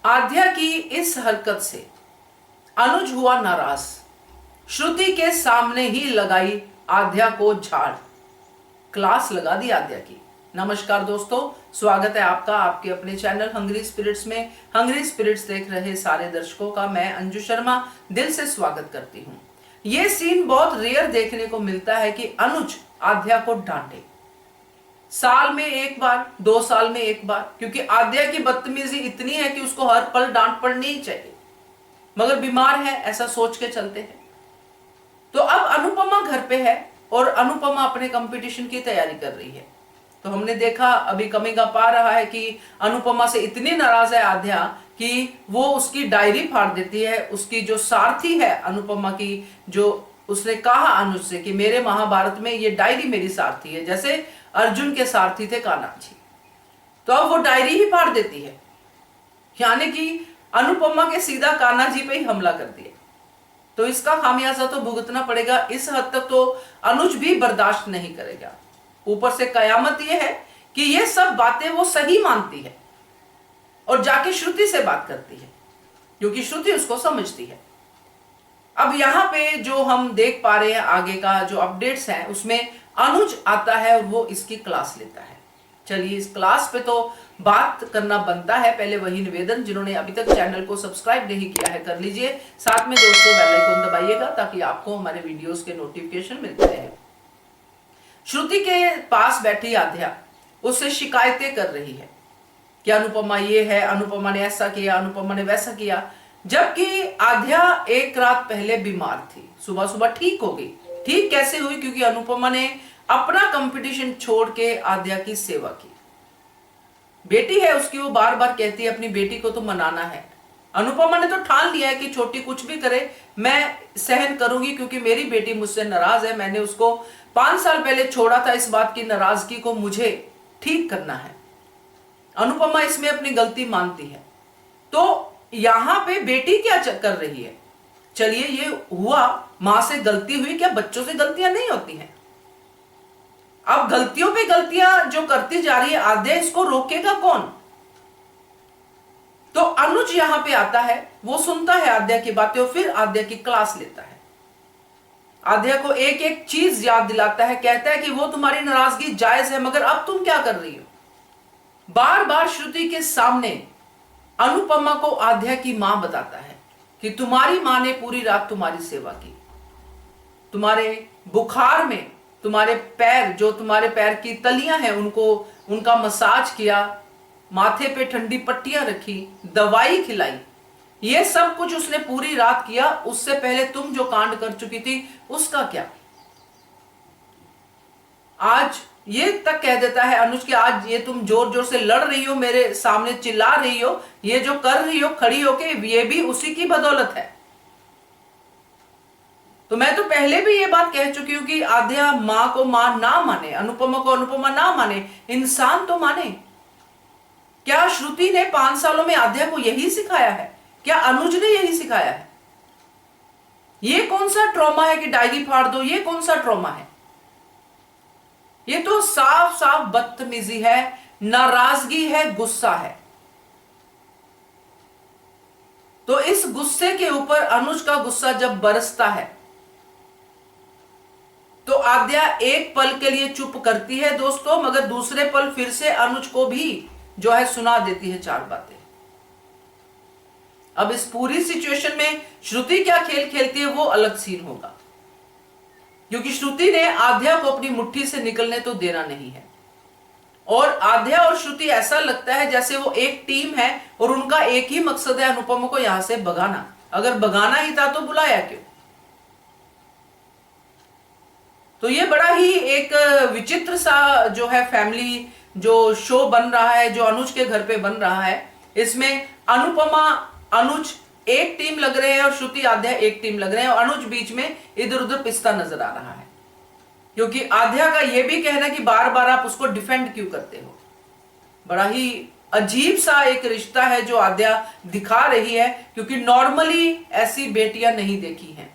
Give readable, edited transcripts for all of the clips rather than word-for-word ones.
आद्या की इस हरकत से अनुज हुआ नाराज। श्रुति के सामने ही लगाई आद्या को झाड़, क्लास लगा दी आद्या की। नमस्कार दोस्तों, स्वागत है आपका आपके अपने चैनल हंग्री स्पिरिट्स में। हंग्री स्पिरिट्स देख रहे सारे दर्शकों का मैं अंजू शर्मा दिल से स्वागत करती हूँ। ये सीन बहुत रेयर देखने को मिलता है कि अनुज आद्या को डांटे, साल में एक बार, 2 साल में एक बार, क्योंकि आद्या की बदतमीजी इतनी है कि उसको हर पल डांट पड़नी ही चाहिए, मगर बीमार है ऐसा सोच के चलते हैं। तो अब अनुपमा घर पे है और अनुपमा अपने कंपटीशन की तैयारी कर रही है। तो हमने देखा अभी कमिंग अप आ रहा है कि अनुपमा से इतनी नाराज है आद्या कि वो उसकी डायरी फाड़ देती है। उसकी जो सारथी है अनुपमा की, जो उसने कहा अनुज से कि मेरे महाभारत में ये डायरी मेरी सारथी है, जैसे अर्जुन के सारथी थे कान्हा जी, तो अब वो डायरी ही फाड़ देती है। यानी कि अनुपमा के सीधा कान्हा जी पे ही हमला कर दिया। तो इसका खामियाजा तो भुगतना पड़ेगा। इस हद तक तो अनुज भी बर्दाश्त नहीं करेगा। ऊपर से कयामत यह है कि ये सब बातें वो सही मानती है और जाके श्रुति से बात करती है, क्योंकि श्रुति उसको समझती है। अब यहां पे जो हम देख पा रहे हैं आगे का जो अपडेट्स है, उसमें अनुज आता है और वो इसकी क्लास लेता है। चलिए, इस क्लास पे तो बात करना बनता है। पहले वही निवेदन, जिन्होंने अभी तक चैनल को सब्सक्राइब नहीं किया है कर लीजिए, साथ में दोस्तों बेल आइकन दबाइएगा ताकि आपको हमारे वीडियोस के नोटिफिकेशन मिलते रहे। श्रुति के पास बैठी आद्या उससे शिकायतें कर रही है कि अनुपमा ये है, अनुपमा ने ऐसा किया, अनुपमा ने वैसा किया, जबकि आद्या एक रात पहले बीमार थी, सुबह सुबह ठीक हो गई। ठीक कैसे हुई? क्योंकि अनुपमा ने अपना कंपटीशन छोड़ के आद्या की सेवा की। बेटी है उसकी, वो बार बार कहती है अपनी बेटी को तो मनाना है। अनुपमा ने तो ठान लिया है कि छोटी कुछ भी करे मैं सहन करूंगी, क्योंकि मेरी बेटी मुझसे नाराज है। मैंने उसको 5 साल पहले छोड़ा था, इस बात की नाराजगी को मुझे ठीक करना है। अनुपमा इसमें अपनी गलती मानती है। तो यहां पे बेटी क्या कर रही है? चलिए, ये हुआ, मां से गलती हुई, क्या बच्चों से गलतियां नहीं होती हैं? अब गलतियों पे गलतियां जो करती जा रही है आद्या, इसको रोकेगा कौन? तो अनुज यहां पे आता है, वो सुनता है आद्या की बातें और फिर आद्या की क्लास लेता है। आद्या को एक एक चीज याद दिलाता है, कहता है कि वो तुम्हारी नाराजगी जायज है, मगर अब तुम क्या कर रही हो? बार बार श्रुति के सामने अनुपमा को आद्या की मां बताता है कि तुम्हारी मां ने पूरी रात तुम्हारी सेवा की, तुम्हारे बुखार में तुम्हारे पैर, जो तुम्हारे पैर की तलियां हैं, उनका मसाज किया, माथे पे ठंडी पट्टियां रखी, दवाई खिलाई, ये सब कुछ उसने पूरी रात किया। उससे पहले तुम जो कांड कर चुकी थी उसका क्या? आज ये तक कह देता है अनुज कि आज ये तुम जोर जोर से लड़ रही हो, मेरे सामने चिल्ला रही हो, ये जो कर रही हो खड़ी होके, ये भी उसी की बदौलत है। तो मैं तो पहले भी ये बात कह चुकी हूं कि आद्या मां को मां ना माने, अनुपमा को अनुपमा ना माने, इंसान तो माने। क्या श्रुति ने 5 सालों में आद्या को यही सिखाया है? क्या अनुज ने यही सिखाया है? ये कौन सा ट्रॉमा है कि डायरी फाड़ दो? ये कौन सा ट्रॉमा है? ये तो साफ साफ बदतमीजी है, नाराजगी है, गुस्सा है। तो इस गुस्से के ऊपर अनुज का गुस्सा जब बरसता है तो आद्या एक पल के लिए चुप करती है दोस्तों, मगर दूसरे पल फिर से अनुज को भी जो है सुना देती है 4 बातें। अब इस पूरी सिचुएशन में श्रुति क्या खेल खेलती है वो अलग सीन होगा, क्योंकि श्रुति ने आद्या को अपनी मुट्ठी से निकलने तो देना नहीं है। और आद्या और श्रुति ऐसा लगता है जैसे वो एक टीम है और उनका एक ही मकसद है अनुपमा को यहां से भगाना। अगर भगाना ही था तो बुलाया क्यों? तो ये बड़ा ही एक विचित्र सा जो है फैमिली जो शो बन रहा है, जो अनुज के घर पे बन रहा है। इसमें अनुपमा अनुज एक टीम लग रहे हैं और श्रुति आद्या एक टीम लग रहे हैं, और अनुज बीच में इधर उधर पिसता नजर आ रहा है, क्योंकि आद्या का यह भी कहना कि बार बार आप उसको डिफेंड क्यों करते हो। बड़ा ही अजीब सा एक रिश्ता है जो आद्या दिखा रही है, क्योंकि नॉर्मली ऐसी बेटियां नहीं देखी हैं।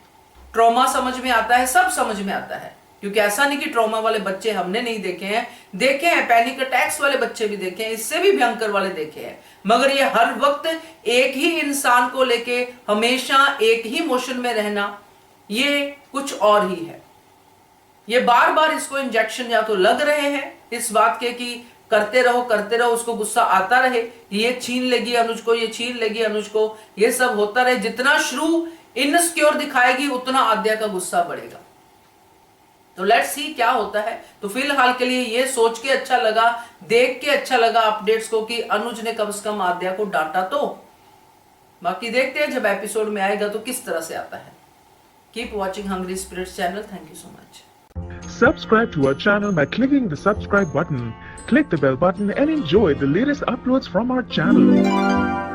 ट्रॉमा समझ में आता है, सब समझ में आता है, क्योंकि ऐसा नहीं कि ट्रॉमा वाले बच्चे हमने नहीं देखे हैं, देखे हैं, पैनिक अटैक्स वाले बच्चे भी देखे हैं, इससे भी भयंकर वाले देखे हैं। मगर ये हर वक्त एक ही इंसान को लेके हमेशा एक ही मोशन में रहना, ये कुछ और ही है। ये बार बार इसको इंजेक्शन या तो लग रहे हैं इस बात के कि करते रहो, उसको गुस्सा आता रहे, ये छीन लेगी अनुज को, ये छीन लेगी अनुज को, ये सब होता रहे। जितना श्रु इनसिक्योर दिखाएगी उतना आद्या का गुस्सा बढ़ेगा। तो लेट्स सी क्या होता है। तो फिलहाल के लिए ये सोच के अच्छा लगा, देख के अच्छा लगा अपडेट्स को कि अनुज ने कम से कम आद्या को डांटा। तो बाकी देखते हैं जब एपिसोड में आएगा तो किस तरह से आता है। Keep watching hungry spirits channel. Thank you so much. Subscribe to our channel by clicking the subscribe button. Click the bell button and enjoy the latest uploads from our channel.